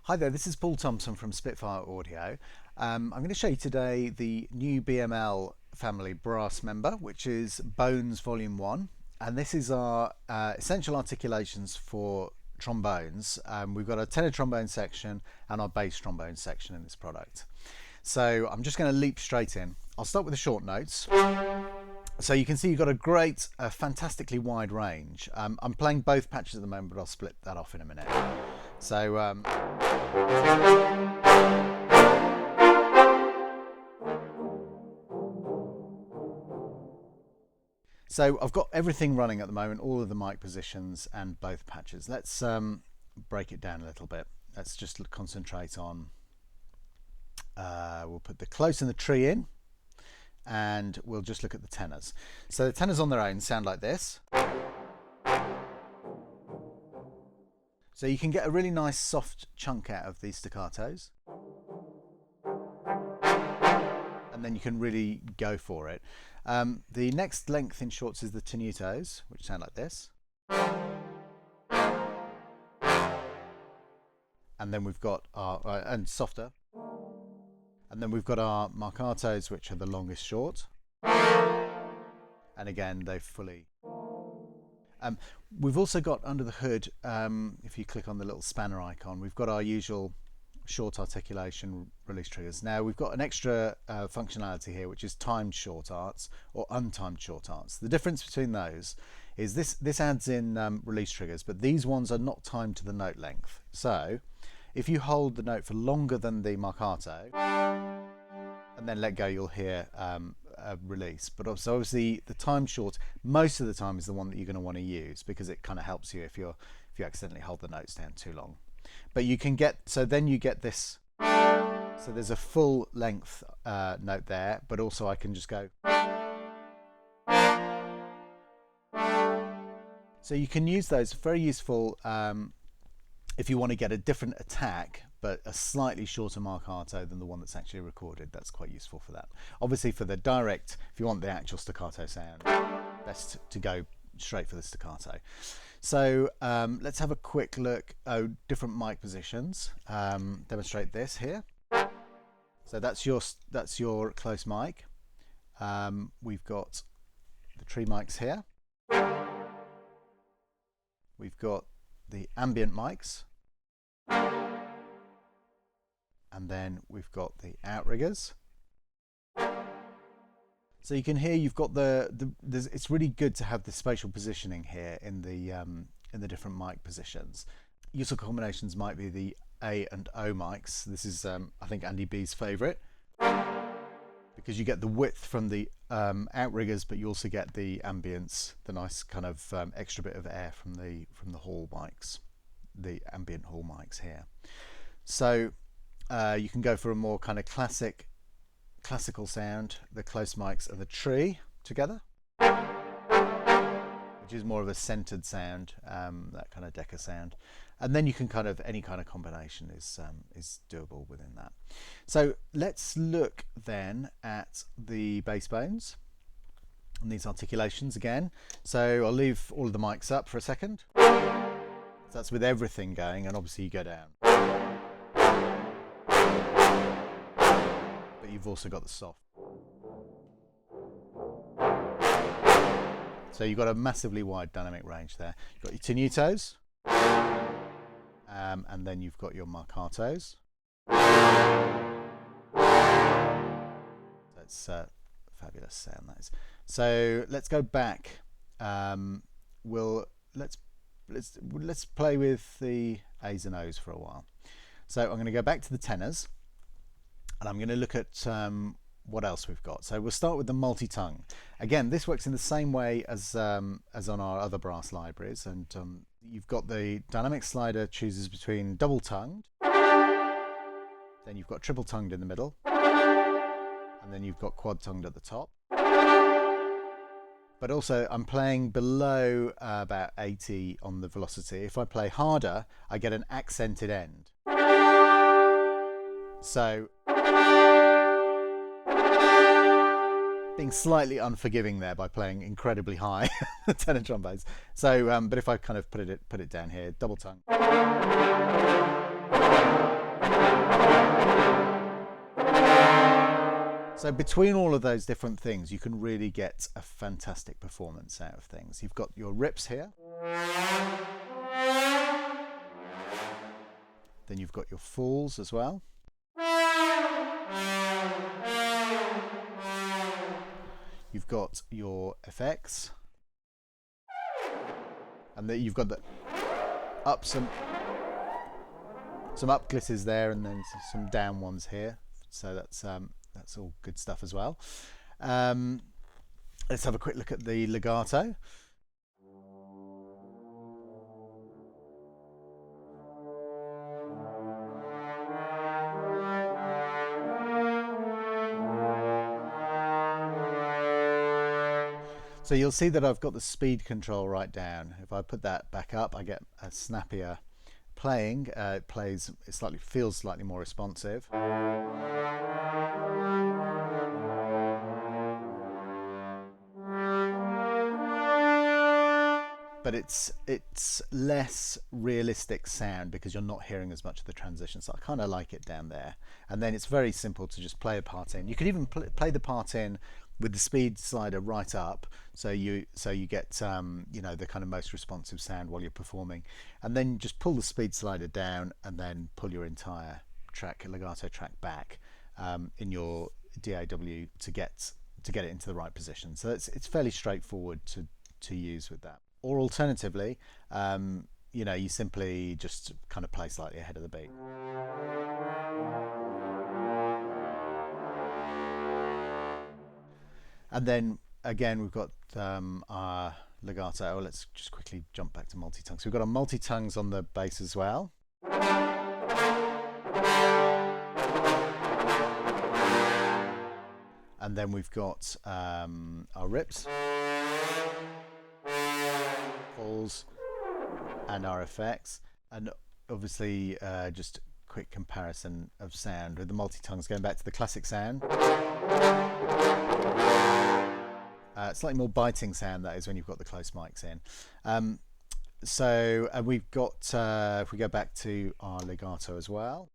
Hi there, this is Paul Thompson from Spitfire Audio. I'm going to show you today the new BML family brass member, which is Bones Vol.1, and this is our essential articulations for trombones. We've got a tenor trombone section and our bass trombone section in this product. So I'm just going to leap straight in. I'll start with the short notes. So you can see you've got a great, fantastically wide range. I'm playing both patches at the moment, but I'll split that off in a minute. So I've got everything running at the moment, all of the mic positions and both patches. Let's break it down a little bit. Let's just concentrate on, we'll put the close and the tree in, and we'll just look at the tenors. So the tenors on their own sound like this. So you can get a really nice soft chunk out of these staccatos, and then you can really go for it. The next length in shorts is the tenutos, which sound like this. And then we've got our, and softer. And then we've got our marcatos, which are the longest short. And again, they fully. We've also got under the hood, if you click on the little spanner icon, we've got our usual short articulation release triggers. Now we've got an extra functionality here, which is timed short arts or untimed short arts. The difference between those is this adds in release triggers, but these ones are not timed to the note length. So if you hold the note for longer than the marcato and then let go, you'll hear a release. But also obviously the time short most of the time is the one that you're going to want to use, because it kind of helps you if you accidentally hold the notes down too long. But you can get, so then you get this, so there's a full length note there, but also I can just go. So you can use those, very useful if you want to get a different attack but a slightly shorter marcato than the one that's actually recorded. That's quite useful for that. Obviously for the direct, if you want the actual staccato sound, best to go straight for the staccato. So let's have a quick look at different mic positions. Demonstrate this here. So that's your close mic. We've got the tree mics here. We've got the ambient mics. And then we've got the outriggers. So you can hear you've got it's really good to have the spatial positioning here in the different mic positions. Useful combinations might be the A and O mics. This is I think Andy B's favourite, because you get the width from the outriggers, but you also get the ambience, the nice kind of extra bit of air from the hall mics, the ambient hall mics here. So you can go for a more kind of classical sound, the close mics and the tree together, which is more of a centered sound, that kind of Decca sound. And then you can kind of, any kind of combination is doable within that. So let's look then at the bass bones and these articulations again. So I'll leave all of the mics up for a second. So that's with everything going, and obviously you go down. But you've also got the soft. So you've got a massively wide dynamic range there. You've got your tenutos, and then you've got your marcatos. That's fabulous sound, that is. So let's go back. Let's play with the A's and O's for a while. So I'm going to go back to the tenors, and I'm going to look at what else we've got. So we'll start with the multi-tongue. Again, this works in the same way as on our other brass libraries, and you've got the dynamic slider chooses between double-tongued, then you've got triple-tongued in the middle, and then you've got quad-tongued at the top. But also I'm playing below about 80 on the velocity. If I play harder, I get an accented end. So being slightly unforgiving there by playing incredibly high tenor trombones. So but if I kind of put it down here, double tongue. So between all of those different things, you can really get a fantastic performance out of things. You've got your rips here. Then you've got your falls as well. You've got your effects. And then you've got the some up glisses there, and then some down ones here. So that's all good stuff as well. Let's have a quick look at the legato. So you'll see that I've got the speed control right down. If I put that back up, I get a snappier playing. It feels slightly more responsive. But it's less realistic sound because you're not hearing as much of the transition. So I kind of like it down there. And then it's very simple to just play a part in. You could even play the part in with the speed slider right up, so you get you know, the kind of most responsive sound while you're performing, and then just pull the speed slider down and then pull your entire legato track back in your DAW to get it into the right position. So it's fairly straightforward to use with that. Or alternatively, you know, you simply just kind of play slightly ahead of the beat. And then again, we've got our legato. Let's just quickly jump back to multi-tongue. So we've got our multi-tongues on the bass as well. And then we've got our rips, falls, and our effects. And obviously just quick comparison of sound with the multi-tongues, going back to the classic sound. Slightly more biting sound, that is, when you've got the close mics in. So we've got, if we go back to our legato as well.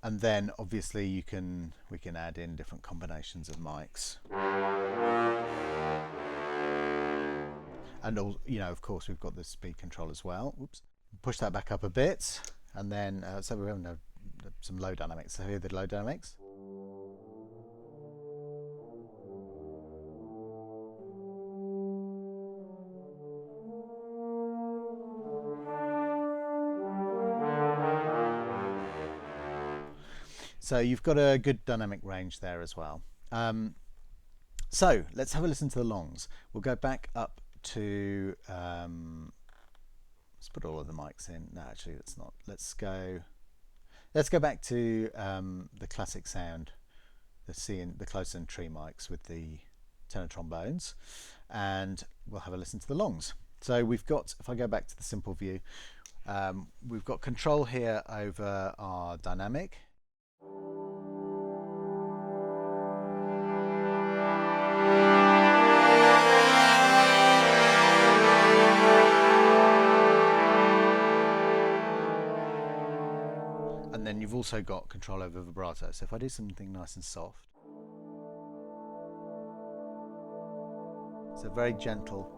And then obviously we can add in different combinations of mics. And you know, of course, we've got the speed control as well. Oops. Push that back up a bit, and then so we're having some low dynamics. So here are the low dynamics. So you've got a good dynamic range there as well. So let's have a listen to the longs. We'll go back up to let's put all of the mics in. No, actually, let's not. Let's go back to the classic sound, the close and tree mics with the tenor trombones, and we'll have a listen to the longs. So we've got, if I go back to the simple view, we've got control here over our dynamic. And then you've also got control over vibrato. So if I do something nice and soft, so very gentle,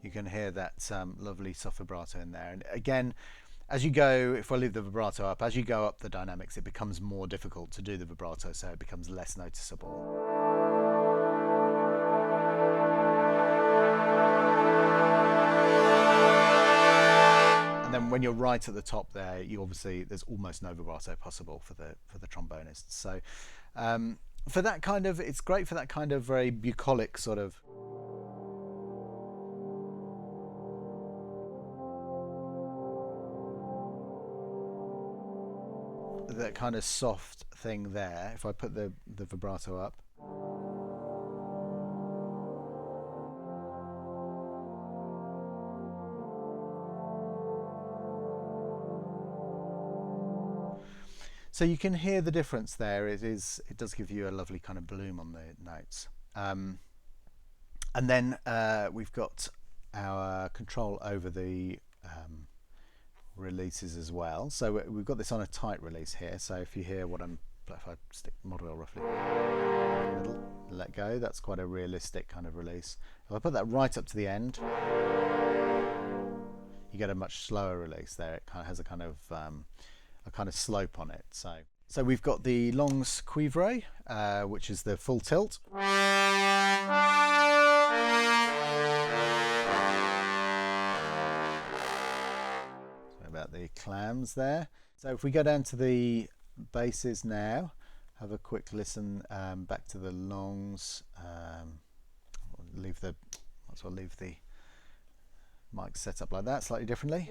you can hear that lovely soft vibrato in there. And again, as you go, if I leave the vibrato up, as you go up the dynamics, it becomes more difficult to do the vibrato, so it becomes less noticeable. And then when you're right at the top there, you obviously, there's almost no vibrato possible for the trombonists. So for that kind of, it's great for that kind of very bucolic sort of that kind of soft thing there. If I put the vibrato up. So you can hear the difference there. It does give you a lovely kind of bloom on the notes. And And then we've got our control over the releases as well. So we've got this on a tight release here. So if you hear what if I stick mod wheel roughly in the middle, let go, that's quite a realistic kind of release. If I put that right up to the end, you get a much slower release there. It kind of has a kind of slope on it. So we've got the Longs Cuivre, which is the full tilt. About the clams there. So if we go down to the basses now, have a quick listen back to the longs. Might as well leave the mic set up like that, slightly differently.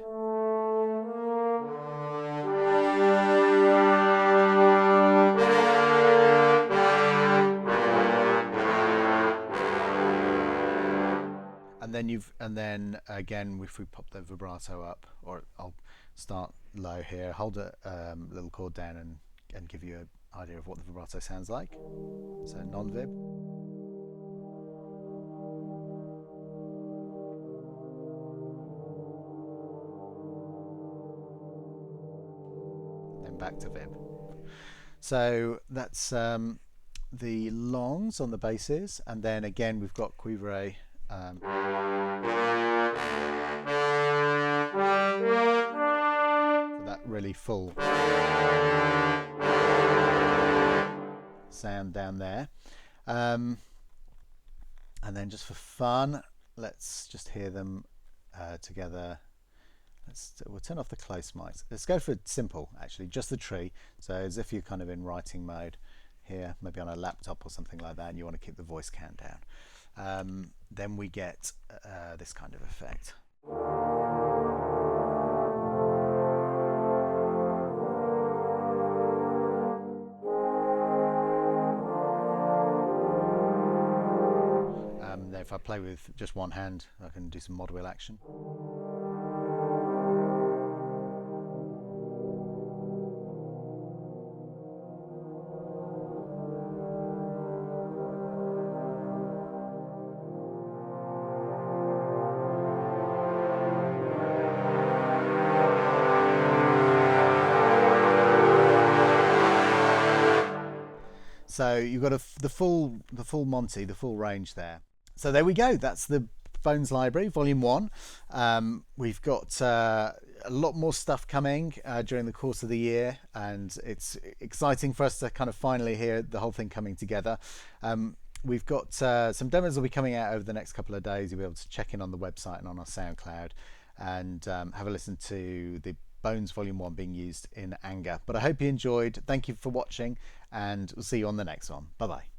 And then again, if we pop the vibrato up, or I'll start low here, hold a little chord down and give you an idea of what the vibrato sounds like. So non-vib. Then back to vib. So that's the longs on the basses, and then again we've got Cuivre. That really full sound down there, and then just for fun, let's just hear them together. We'll turn off the close mics. Let's go for simple, actually, just the tree. So as if you're kind of in writing mode here, maybe on a laptop or something like that, and you want to keep the voice count down. Then we get this kind of effect. Then if I play with just one hand, I can do some mod wheel action. So you've got the full Monty, the full range there. So there we go. That's the Bones Library, Volume 1. We've got a lot more stuff coming during the course of the year, and it's exciting for us to kind of finally hear the whole thing coming together. We've got some demos will be coming out over the next couple of days. You'll be able to check in on the website and on our SoundCloud and have a listen to the Bones Volume 1 being used in anger. But I hope you enjoyed. Thank you for watching, and we'll see you on the next one. Bye bye.